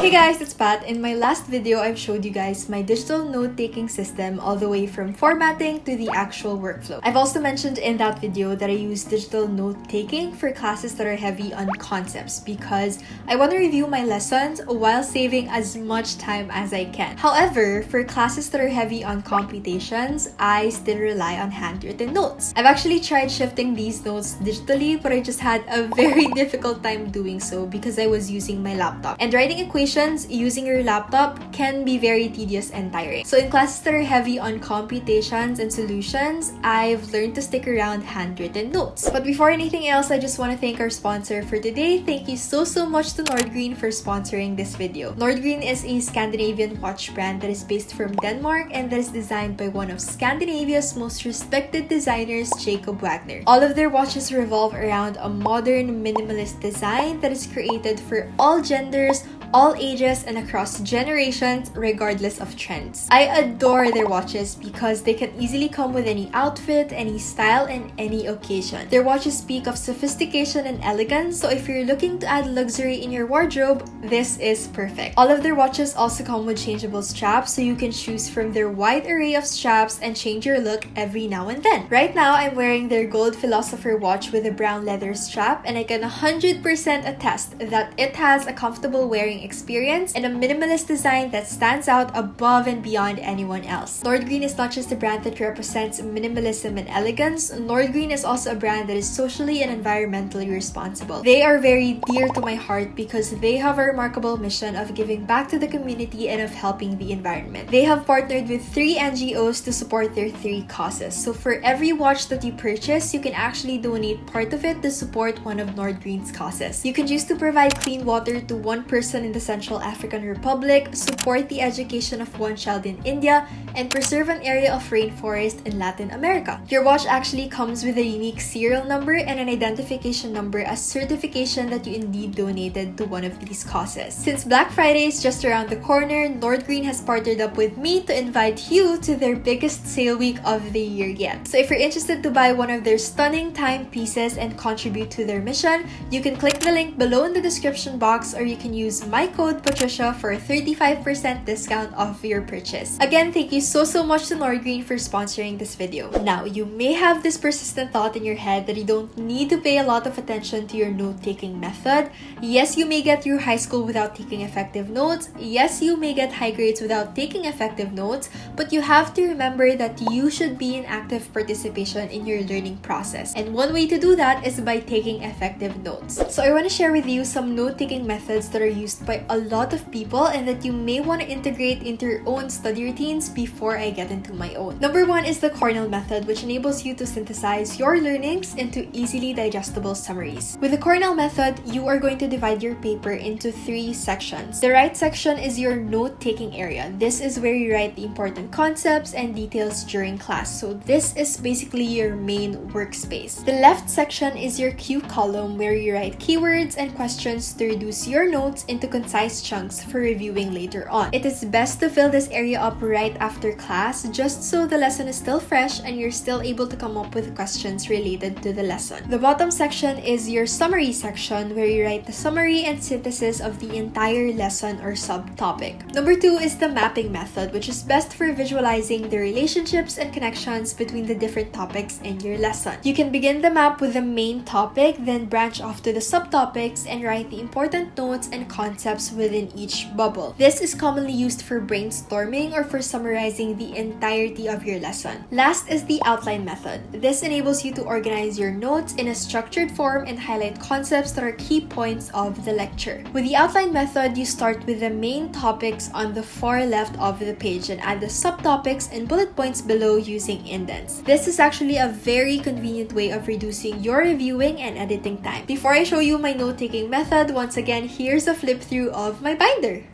Hey guys, it's Pat. In my last video, I've showed you guys my digital note-taking system all the way from formatting to the actual workflow. I've also mentioned in that video that I use digital note-taking for classes that are heavy on concepts because I want to review my lessons while saving as much time as I can. However, for classes that are heavy on computations, I still rely on handwritten notes. I've actually tried shifting these notes digitally, but I just had a very difficult time doing so because I was using my laptop. And writing equations using your laptop can be very tedious and tiring. So in classes that are heavy on computations and solutions, I've learned to stick around handwritten notes. But before anything else, I just want to thank our sponsor for today. Thank you so much to Nordgreen for sponsoring this video. Nordgreen is a Scandinavian watch brand that is based from Denmark and that is designed by one of Scandinavia's most respected designers, Jacob Wagner. All of their watches revolve around a modern minimalist design that is created for all genders, all ages, and across generations, regardless of trends. I adore their watches because they can easily come with any outfit, any style, and any occasion. Their watches speak of sophistication and elegance, so if you're looking to add luxury in your wardrobe, this is perfect. All of their watches also come with changeable straps, so you can choose from their wide array of straps and change your look every now and then. Right now, I'm wearing their gold philosopher watch with a brown leather strap, and I can 100% attest that it has a comfortable wearing experience and a minimalist design that stands out above and beyond anyone else. Nordgreen is not just a brand that represents minimalism and elegance. Nordgreen is also a brand that is socially and environmentally responsible. They are very dear to my heart because they have a remarkable mission of giving back to the community and of helping the environment. They have partnered with 3 NGOs to support their 3 causes. So for every watch that you purchase, you can actually donate part of it to support one of Nordgreen's causes. You can choose to provide clean water to 1 person in the Central African Republic, support the education of 1 child in India, and preserve an area of rainforest in Latin America. Your watch actually comes with a unique serial number and an identification number as certification that you indeed donated to one of these causes. Since Black Friday is just around the corner, Nordgreen has partnered up with me to invite you to their biggest sale week of the year yet. So if you're interested to buy one of their stunning timepieces and contribute to their mission, you can click the link below in the description box, or you can use my code Patricia for a 35% discount off your purchase. Again, thank you so much to Nordgreen for sponsoring this video. Now, you may have this persistent thought in your head that you don't need to pay a lot of attention to your note-taking method. Yes, you may get through high school without taking effective notes. Yes, you may get high grades without taking effective notes, but you have to remember that you should be in active participation in your learning process. And one way to do that is by taking effective notes. So I want to share with you some note-taking methods that are used by a lot of people and that you may want to integrate into your own study routines before I get into my own. Number 1 is the Cornell method, which enables you to synthesize your learnings into easily digestible summaries. With the Cornell method, you are going to divide your paper into 3 sections. The right section is your note-taking area. This is where you write the important concepts and details during class. So this is basically your main workspace. The left section is your cue column, where you write keywords and questions to reduce your notes into concise chunks for reviewing later on. It is best to fill this area up right after class, just so the lesson is still fresh and you're still able to come up with questions related to the lesson. The bottom section is your summary section, where you write the summary and synthesis of the entire lesson or subtopic. Number 2 is the mapping method, which is best for visualizing the relationships and connections between the different topics in your lesson. You can begin the map with the main topic, then branch off to the subtopics and write the important notes and concepts within each bubble. This is commonly used for brainstorming or for summarizing the entirety of your lesson. Last is the outline method. This enables you to organize your notes in a structured form and highlight concepts that are key points of the lecture. With the outline method, you start with the main topics on the far left of the page and add the subtopics and bullet points below using indents. This is actually a very convenient way of reducing your reviewing and editing time. Before I show you my note-taking method, once again, here's a flip through of my binder.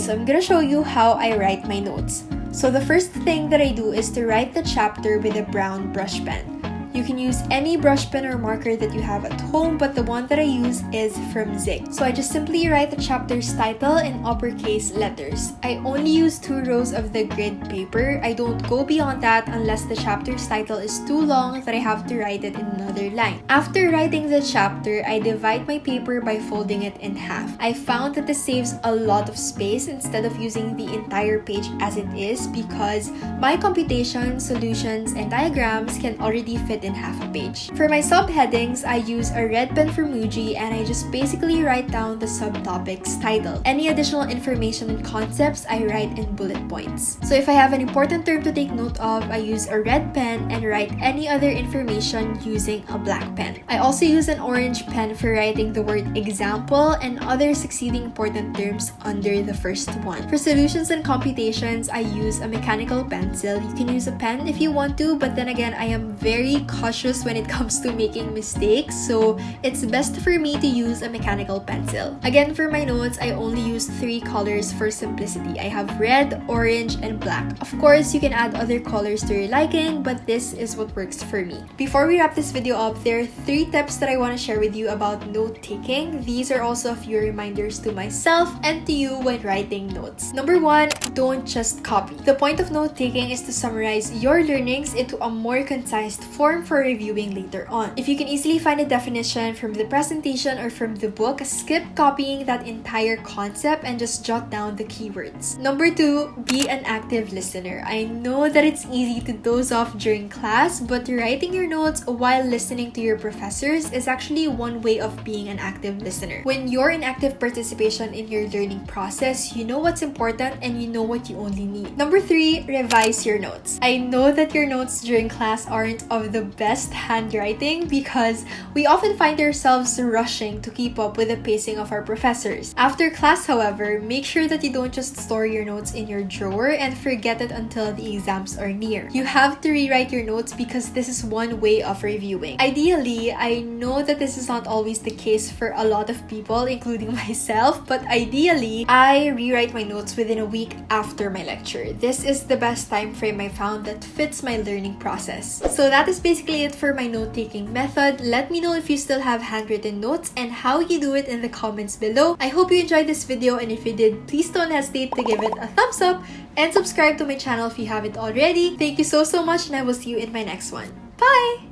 so I'm gonna show you how I write my notes. So the first thing that I do is to write the chapter with a brown brush pen. You can use any brush pen or marker that you have at home, but the one that I use is from Zig. So I just simply write the chapter's title in uppercase letters. I only use 2 rows of the grid paper. I don't go beyond that unless the chapter's title is too long that I have to write it in another line. After writing the chapter, I divide my paper by folding it in half. I found that this saves a lot of space instead of using the entire page as it is, because my computations, solutions, and diagrams can already fit in half a page. For my subheadings, I use a red pen from Muji and I just basically write down the subtopic's title. Any additional information and concepts, I write in bullet points. So if I have an important term to take note of, I use a red pen and write any other information using a black pen. I also use an orange pen for writing the word example and other succeeding important terms under the first one. For solutions and computations, I use a mechanical pencil. You can use a pen if you want to, but then again, I am very cautious when it comes to making mistakes, so it's best for me to use a mechanical pencil. Again, for my notes, I only use 3 colors for simplicity. I have red, orange, and black. Of course, you can add other colors to your liking, but this is what works for me. Before we wrap this video up, there are 3 tips that I want to share with you about note-taking. These are also a few reminders to myself and to you when writing notes. Number 1, don't just copy. The point of note-taking is to summarize your learnings into a more concise form for reviewing later on. If you can easily find a definition from the presentation or from the book, skip copying that entire concept and just jot down the keywords. Number 2, be an active listener. I know that it's easy to doze off during class, but writing your notes while listening to your professors is actually one way of being an active listener. When you're in active participation in your learning process, you know what's important and you know what you only need. Number 3, revise your notes. I know that your notes during class aren't of the best handwriting because we often find ourselves rushing to keep up with the pacing of our professors. After class, however, make sure that you don't just store your notes in your drawer and forget it until the exams are near. You have to rewrite your notes because this is one way of reviewing. Ideally, I know that this is not always the case for a lot of people, including myself, but ideally, I rewrite my notes within a week after my lecture. This is the best time frame I found that fits my learning process. So that is basically it for my note-taking method. Let me know if you still have handwritten notes and how you do it in the comments below. I hope you enjoyed this video, and if you did, please don't hesitate to give it a thumbs up and subscribe to my channel if you haven't already. Thank you so much, and I will see you in my next one. Bye!